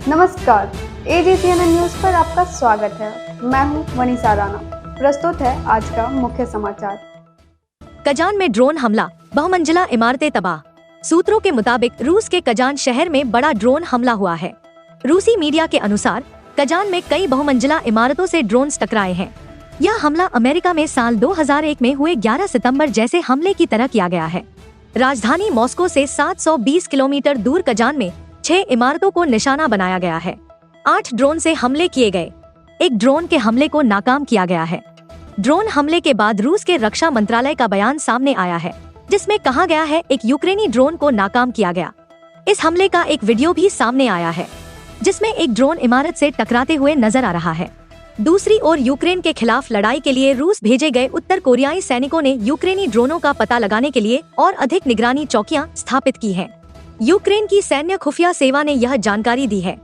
नमस्कार, AGCNN news पर आपका स्वागत है। मैं हूं वनीसा राणा। प्रस्तुत है आज का मुख्य समाचार। कजान में ड्रोन हमला, बहुमंजिला इमारतें तबाह। सूत्रों के मुताबिक रूस के कजान शहर में बड़ा ड्रोन हमला हुआ है। रूसी मीडिया के अनुसार कजान में कई बहुमंजिला इमारतों से ड्रोन्स टकराए हैं। यह हमला अमेरिका में साल 2001 में हुए 11 सितंबर जैसे हमले की तरह किया गया है। राजधानी मॉस्को से 720 किलोमीटर दूर कजान में 6 इमारतों को निशाना बनाया गया है। 8 ड्रोन से हमले किए गए। एक ड्रोन के हमले को नाकाम किया गया है। ड्रोन हमले के बाद रूस के रक्षा मंत्रालय का बयान सामने आया है, जिसमें कहा गया है एक यूक्रेनी ड्रोन को नाकाम किया गया। इस हमले का एक वीडियो भी सामने आया है, जिसमें एक ड्रोन इमारत से टकराते हुए नजर आ रहा है। दूसरी ओर यूक्रेन के खिलाफ लड़ाई के लिए रूस भेजे गए उत्तर कोरियाई सैनिकों ने यूक्रेनी ड्रोनों का पता लगाने के लिए और अधिक निगरानी चौकियां स्थापित की हैं। यूक्रेन की सैन्य खुफिया सेवा ने यह जानकारी दी है।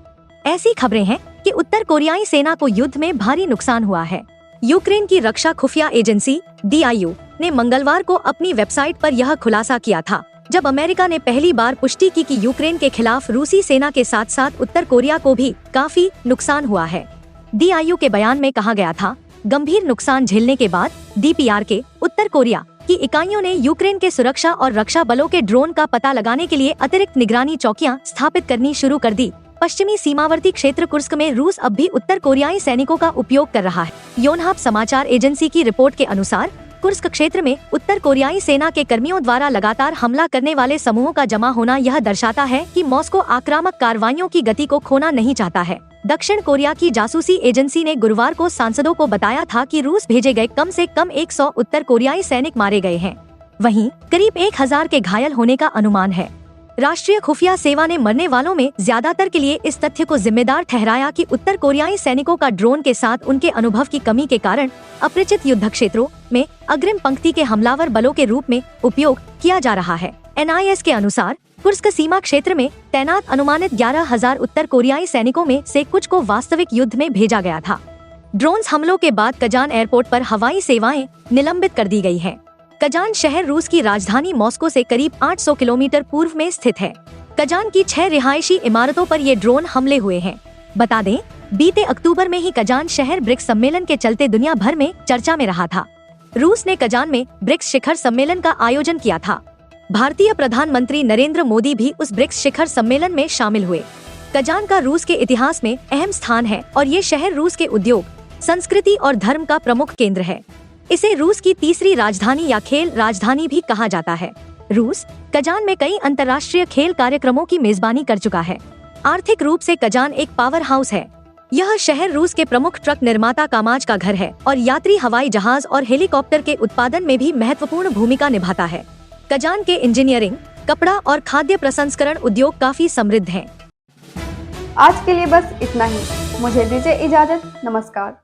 ऐसी खबरें हैं कि उत्तर कोरियाई सेना को युद्ध में भारी नुकसान हुआ है। यूक्रेन की रक्षा खुफिया एजेंसी DIU ने मंगलवार को अपनी वेबसाइट पर यह खुलासा किया था, जब अमेरिका ने पहली बार पुष्टि की कि यूक्रेन के खिलाफ रूसी सेना के साथ साथ उत्तर कोरिया को भी काफी नुकसान हुआ है। DIU के बयान में कहा गया था, गंभीर नुकसान झेलने के बाद DPR के उत्तर कोरिया की इकाइयों ने यूक्रेन के सुरक्षा और रक्षा बलों के ड्रोन का पता लगाने के लिए अतिरिक्त निगरानी चौकियां स्थापित करनी शुरू कर दी। पश्चिमी सीमावर्ती क्षेत्र कुर्स्क में रूस अब भी उत्तर कोरियाई सैनिकों का उपयोग कर रहा है। योनहाप समाचार एजेंसी की रिपोर्ट के अनुसार कुर्स्क क्षेत्र में उत्तर कोरियाई सेना के कर्मियों द्वारा लगातार हमला करने वाले समूहों का जमा होना यह दर्शाता है कि मॉस्को आक्रामक कार्रवाइयों की गति को खोना नहीं चाहता है। दक्षिण कोरिया की जासूसी एजेंसी ने गुरुवार को सांसदों को बताया था कि रूस भेजे गए कम से कम 100 उत्तर कोरियाई सैनिक मारे गए हैं। वहीं करीब 1000 के घायल होने का अनुमान है। राष्ट्रीय खुफिया सेवा ने मरने वालों में ज्यादातर के लिए इस तथ्य को जिम्मेदार ठहराया कि उत्तर कोरियाई सैनिकों का ड्रोन के साथ उनके अनुभव की कमी के कारण अपरिचित युद्ध क्षेत्रों में अग्रिम पंक्ति के हमलावर बलों के रूप में उपयोग किया जा रहा है। NIS के अनुसार कुर्स्क सीमा क्षेत्र में तैनात अनुमानित 11,000 उत्तर कोरियाई सैनिकों में से कुछ को वास्तविक युद्ध में भेजा गया था। ड्रोन्स हमलों के बाद कजान एयरपोर्ट पर हवाई सेवाएं निलंबित कर दी गई हैं। कजान शहर रूस की राजधानी मॉस्को से करीब 800 किलोमीटर पूर्व में स्थित है। कजान की 6 रिहायशी इमारतों पर ये ड्रोन हमले हुए हैं। बता दें, बीते अक्टूबर में ही कजान शहर ब्रिक्स सम्मेलन के चलते दुनिया भर में चर्चा में रहा था। रूस ने कजान में ब्रिक्स शिखर सम्मेलन का आयोजन किया था। भारतीय प्रधानमंत्री नरेंद्र मोदी भी उस ब्रिक्स शिखर सम्मेलन में शामिल हुए। कजान का रूस के इतिहास में अहम स्थान है और ये शहर रूस के उद्योग, संस्कृति और धर्म का प्रमुख केंद्र है। इसे रूस की तीसरी राजधानी या खेल राजधानी भी कहा जाता है। रूस कजान में कई अंतर्राष्ट्रीय खेल कार्यक्रमों की मेजबानी कर चुका है। आर्थिक रूप से कजान एक पावर हाउस है। यह शहर रूस के प्रमुख ट्रक निर्माता कामाज का घर है और यात्री हवाई जहाज और हेलीकॉप्टर के उत्पादन में भी महत्वपूर्ण भूमिका निभाता है। कजान के इंजीनियरिंग, कपड़ा और खाद्य प्रसंस्करण उद्योग काफी समृद्ध हैं। आज के लिए बस इतना ही। मुझे दीजिए इजाजत। नमस्कार।